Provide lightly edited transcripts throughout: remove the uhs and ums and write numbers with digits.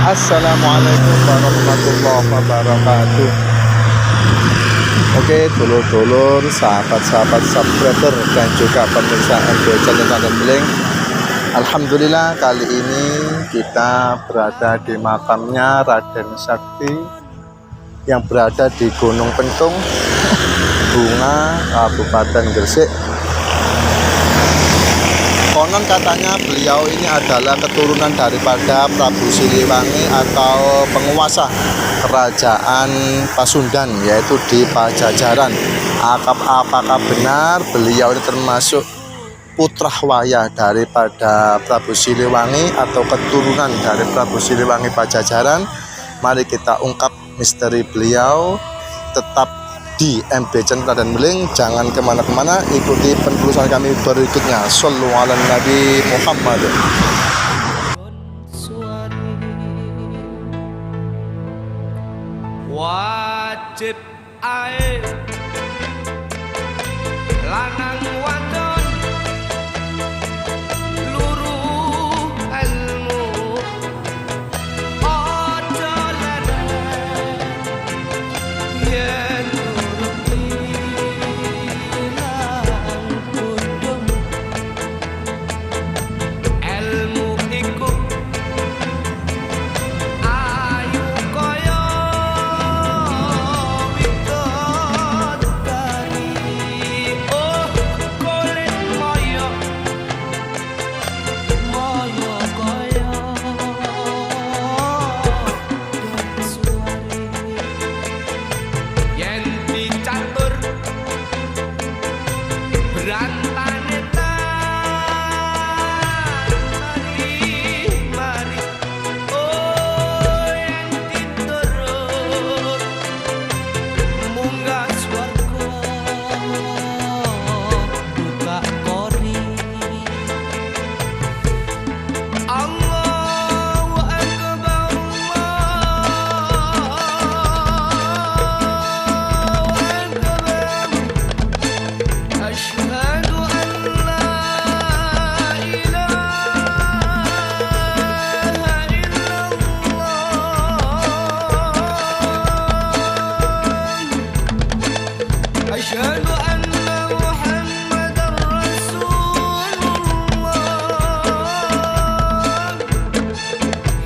Assalamualaikum warahmatullahi wabarakatuh. Oke, dulur-dulur, sahabat-sahabat subscriber dan juga pemirsa MB Channel Raden Beling. Alhamdulillah, kali ini kita berada di makamnya Raden Sakti yang berada di Gunung Pentung, Bunga, Kabupaten Gresik. Konon katanya beliau ini adalah keturunan daripada Prabu Siliwangi atau penguasa kerajaan Pasundan, yaitu di Pajajaran. Apakah benar beliau ini termasuk putra wayah daripada Prabu Siliwangi atau keturunan dari Prabu Siliwangi Pajajaran? Mari kita ungkap misteri beliau. Tetap di MB Channel Raden Beling, jangan kemana-kemana, ikuti penelusuran kami berikutnya. Shallu ala Nabi Muhammad. Wajib ae lanang wadon luruh ilmu aja leren yen urip ilang kudung ilmu iku ayu kaya widodari oh kulit moyo moyo kaya suari yen dicatur berantane mari oh yen diturut munggah swarga buka kori Allahu Akbar Asyhadu an la ilaha illallah Asyhadu anna Muhammadar Rasulullah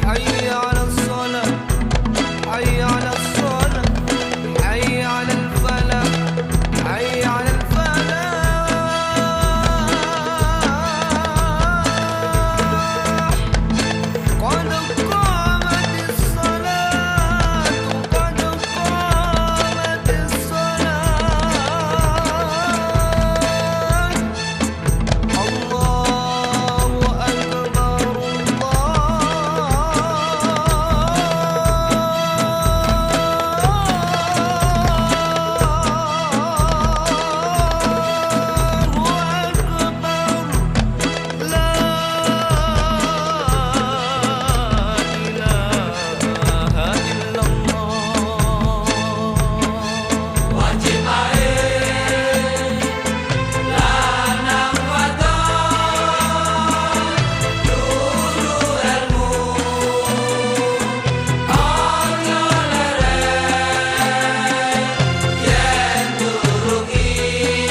Hayya 'alas shalah hayya 'alas shalah hayya 'alal falah hayya 'alal falah qad qamatis salatu qad qamatis salat Allahu akbar Wajib ae lanang wadon lulu ilmu aja leren yen durung ilang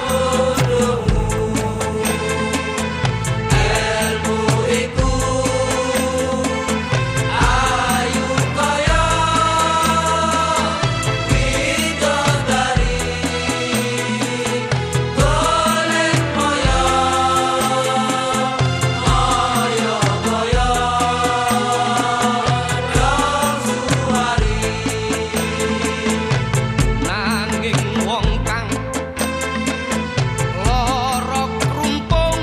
kudungmu ilmu iku ayu kaya widodari golek moyo moyo kaya suari nanging wong kang lara krumpung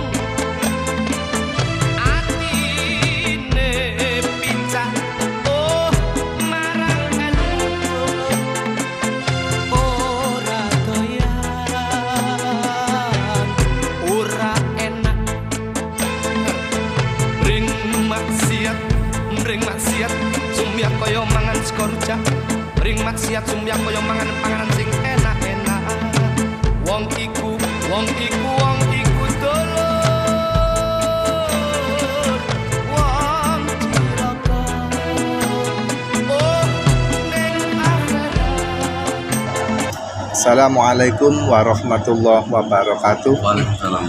atine pincak oh marang ilmu ora doyan ora enak mring maksiat sumyak kaya mangan sego rujak ring maksiat sumyak kaya mangan panganan sing enak-enak wong iku dulur wong Assalamualaikum warahmatullahi wabarakatuh. Waalaikumsalam.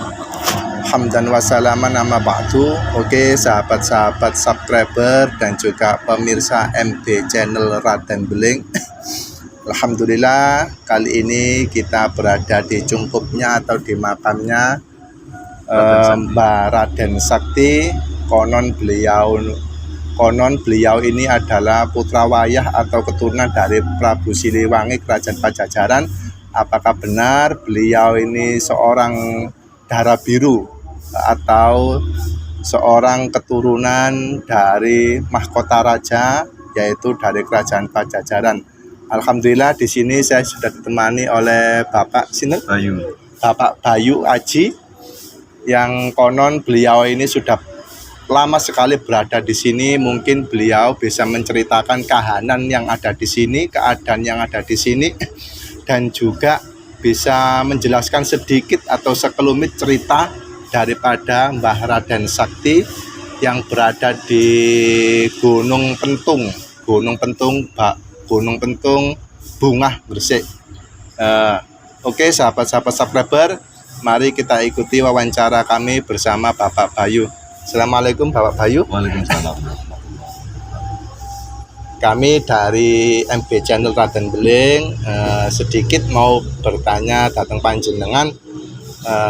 Hamdan wa salaman amma ba'du. Oke, sahabat-sahabat subscriber dan juga pemirsa MB channel Raden Beling. Alhamdulillah, kali ini kita berada di cungkupnya atau di makamnya Mbah Raden Sakti. Konon beliau ini adalah putra wayah atau keturunan dari Prabu Siliwangi Kerajaan Pajajaran. Apakah benar beliau ini seorang darah biru atau seorang keturunan dari mahkota raja, yaitu dari Kerajaan Pajajaran? Alhamdulillah, di sini saya sudah ditemani oleh Bapak Bapak Bayu Aji, yang konon beliau ini sudah lama sekali berada di sini. Mungkin beliau bisa menceritakan kahanan yang ada di sini, keadaan yang ada di sini, dan juga bisa menjelaskan sedikit atau sekelumit cerita daripada Mbah Raden Sakti yang berada di Gunung Pentung Bungah Gresik. Oke, sahabat-sahabat subscriber, mari kita ikuti wawancara kami bersama Bapak Bayu. Assalamualaikum Bapak Bayu. Waalaikumsalam. Kami dari MB channel Raden Beling sedikit mau bertanya datang panjenengan,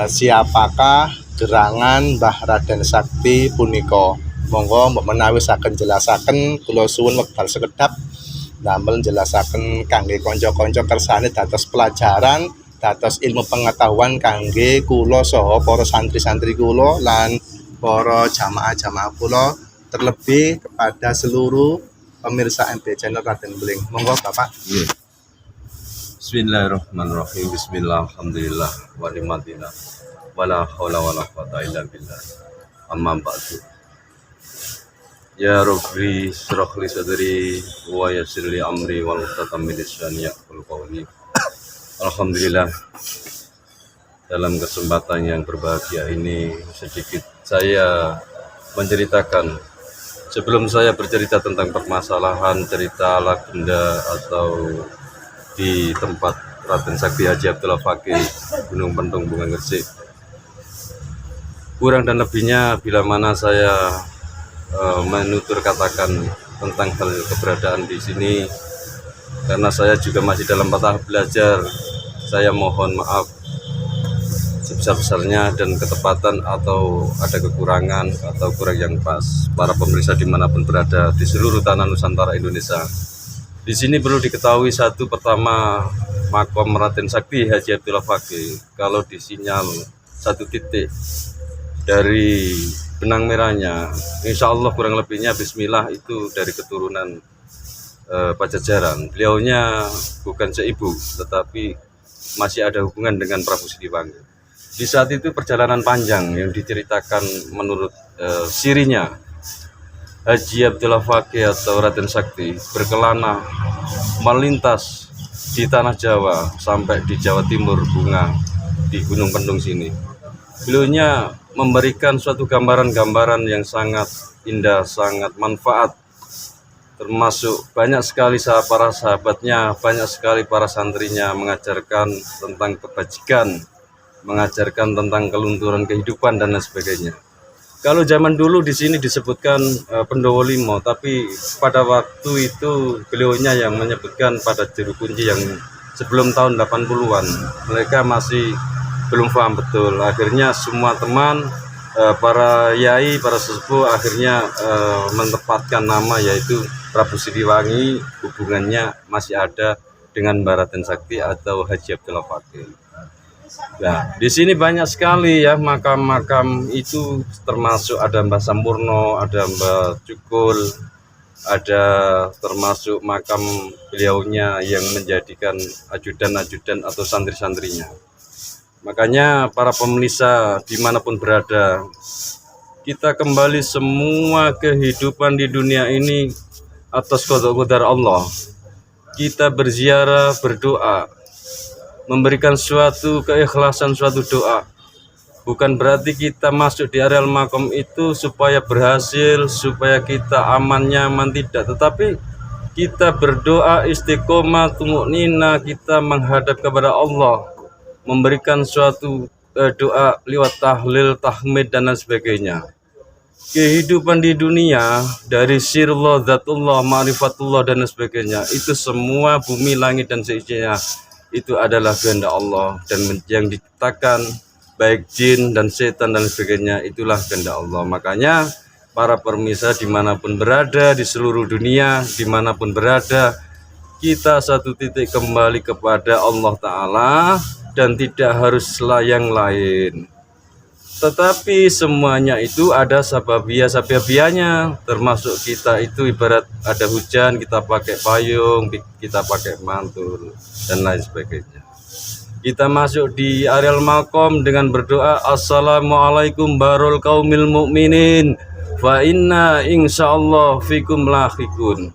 siapakah gerangan Mbah Raden Sakti punika? Monggo mbok menawi saged jelasaken, kula suwun wekdal sekedhap damel jelasaken kangge kanca-kanca kersane dados pelajaran, dados ilmu pengetahuan kangge kula saha para santri-santri kula lan para jamaah-jamaah kula, terlebih kepada seluruh pemirsa MB channel Raden Beling. Monggo Bapak. Bismillahirrahmanirrahim. Bismillah, alhamdulillah, wa ni'matillah, wala haula wala quwata illa billah. Amma ba'du. Ya Rabbi shrah li sadri wa yassir li amri wa hlul min lisani yafqahu qawli. Alhamdulillah, dalam kesempatan yang berbahagia ini sedikit saya menceritakan. Sebelum saya bercerita tentang permasalahan cerita legenda atau di tempat Raden Sakti Haji Abdullah Fakih Gunung Pentung Bungah Gresik, kurang dan lebihnya bila mana saya menutur katakan tentang hal keberadaan di sini, karena saya juga masih dalam tahap belajar, saya mohon maaf sebesar-besarnya, dan ketepatan atau ada kekurangan atau kurang yang pas para pemirsa dimanapun berada di seluruh tanah Nusantara Indonesia. Di sini perlu diketahui satu, pertama, makam Raden Sakti Haji Abdullah Fakih kalau disinyal satu titik dari benang merahnya, insya Allah kurang lebihnya bismillah itu dari keturunan Pajajaran. Beliaunya bukan seibu, tetapi masih ada hubungan dengan Prabu Siliwangi. Di saat itu perjalanan panjang yang diceritakan menurut sirinya, Haji Abdullah Fakih atau Raden Sakti berkelana melintas di tanah Jawa sampai di Jawa Timur Bunga di Gunung Pentung sini. Beliaunya memberikan suatu gambaran-gambaran yang sangat indah, sangat manfaat, termasuk banyak sekali para sahabatnya, banyak sekali para santrinya mengajarkan tentang kebajikan, mengajarkan tentang kelunturan kehidupan dan lain sebagainya. Kalau zaman dulu di sini disebutkan Pendowo Limo, tapi pada waktu itu beliaunya yang menyebutkan pada juru kunci yang sebelum tahun 80-an. Mereka masih belum paham betul. Akhirnya semua teman, para yai, para sesepuh akhirnya menetapkan nama yaitu Prabu Siliwangi, hubungannya masih ada dengan Mbah Raden Sakti atau Haji Abdullah Fakih. Nah, di sini banyak sekali ya makam-makam itu, termasuk ada Mbah Sampurno, ada Mbah Cukul, ada termasuk makam beliaunya yang menjadikan ajudan-ajudan atau santri-santrinya. Makanya para pemirsa dimanapun berada, kita kembali semua kehidupan di dunia ini atas qada Allah. Kita berziarah, berdoa, memberikan suatu keikhlasan, suatu doa. Bukan berarti kita masuk di areal makam itu supaya berhasil, supaya kita aman, nyaman, tidak. Tetapi kita berdoa istiqomah tumuknina, kita menghadap kepada Allah, memberikan suatu doa lewat tahlil, tahmid dan lain sebagainya. Kehidupan di dunia dari sirullah, zatullah, ma'rifatullah dan lain sebagainya, itu semua bumi, langit dan seisinya itu adalah kehendak Allah, dan yang diciptakan baik jin dan setan dan sebagainya itulah kehendak Allah. Makanya para pemirsa dimanapun berada di seluruh dunia, dimanapun berada, kita satu titik kembali kepada Allah Ta'ala dan tidak harus yang lain. Tetapi semuanya itu ada sababiyah-sababiyahnya, termasuk kita itu ibarat ada hujan, kita pakai payung, kita pakai mantul, dan lain sebagainya. Kita masuk di areal makom dengan berdoa, Assalamualaikum barul kaumil mu'minin, fa inna insyaallah fikum lahikun.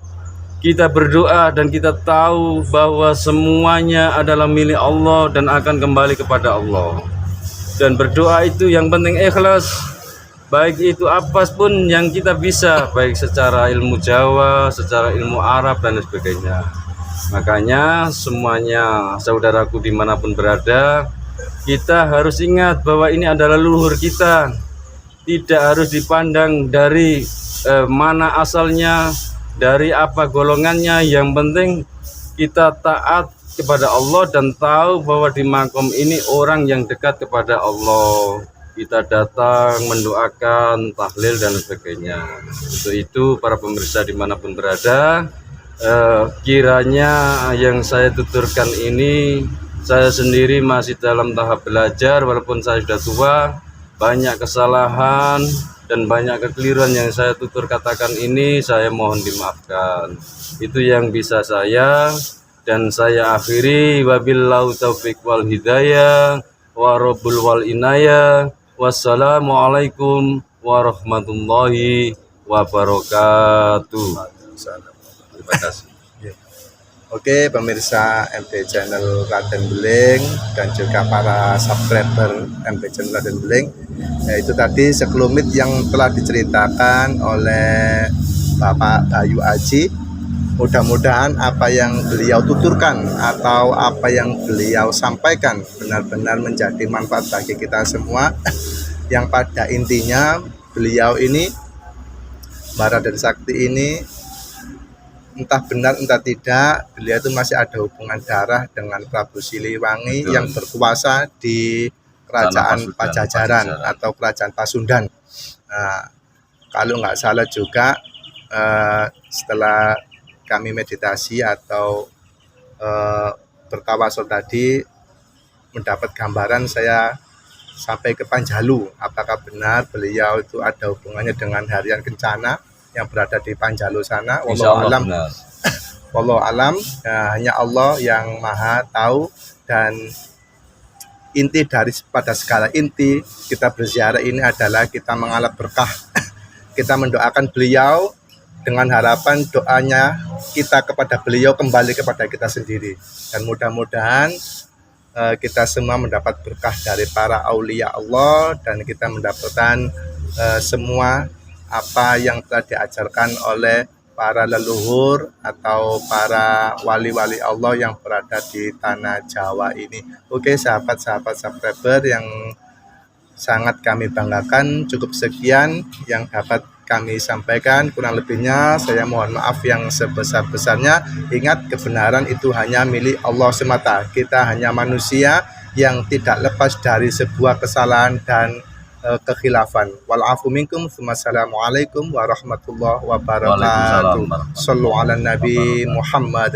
Kita berdoa dan kita tahu bahwa semuanya adalah milik Allah dan akan kembali kepada Allah. Dan berdoa itu yang penting ikhlas, baik itu apa pun yang kita bisa, baik secara ilmu Jawa, secara ilmu Arab dan sebagainya. Makanya semuanya saudaraku dimanapun berada, kita harus ingat bahwa ini adalah leluhur kita. Tidak harus dipandang dari mana asalnya, dari apa golongannya, yang penting kita taat kepada Allah dan tahu bahwa di makom ini orang yang dekat kepada Allah. Kita datang mendoakan, tahlil dan sebagainya. Untuk itu para pemirsa dimanapun berada, kiranya yang saya tuturkan ini, saya sendiri masih dalam tahap belajar, walaupun saya sudah tua, banyak kesalahan dan banyak kekeliruan yang saya tutur katakan ini, saya mohon dimaafkan. Itu yang bisa saya, dan saya akhiri, wabillahu taufiq wal hidayah wa rabbul wal inayah. Wassalamualaikum warahmatullahi wabarakatuh. Terima kasih. Oke, pemirsa MT Channel Raden Beling dan juga para subscriber MT Channel Raden Beling, itu tadi sekelumit yang telah diceritakan oleh Bapak Bayu Aji. Mudah-mudahan apa yang beliau tuturkan atau apa yang beliau sampaikan benar-benar menjadi manfaat bagi kita semua. Yang pada intinya beliau ini, Mbah Raden Sakti ini, entah benar entah tidak, beliau itu masih ada hubungan darah dengan Prabu Siliwangi. Betul. Yang berkuasa di kerajaan Pajajaran atau kerajaan Pasundan. Nah, kalau nggak salah juga setelah kami meditasi atau bertawasul tadi, mendapat gambaran, saya sampai ke Panjalu. Apakah benar beliau itu ada hubungannya dengan harian kencana yang berada di Panjalu sana? Wallahu alam. Wallahu alam. Hanya Allah yang maha tahu. Dan inti pada segala inti kita berziarah ini adalah kita mengalap berkah. Kita mendoakan beliau dengan harapan doanya kita kepada beliau kembali kepada kita sendiri. Dan mudah-mudahan kita semua mendapat berkah dari para aulia Allah, dan kita mendapatkan semua apa yang telah diajarkan oleh para leluhur atau para wali-wali Allah yang berada di tanah Jawa ini. Oke, sahabat-sahabat subscriber yang sangat kami banggakan, cukup sekian yang dapat kami sampaikan. Kurang lebihnya saya mohon maaf yang sebesar-besarnya. Ingat, kebenaran itu hanya milik Allah semata. Kita hanya manusia yang tidak lepas dari sebuah kesalahan dan kekhilafan. Walafu minkum. Wassalamualaikum warahmatullahi wabarakatuh. Sallu ala Nabi Muhammad.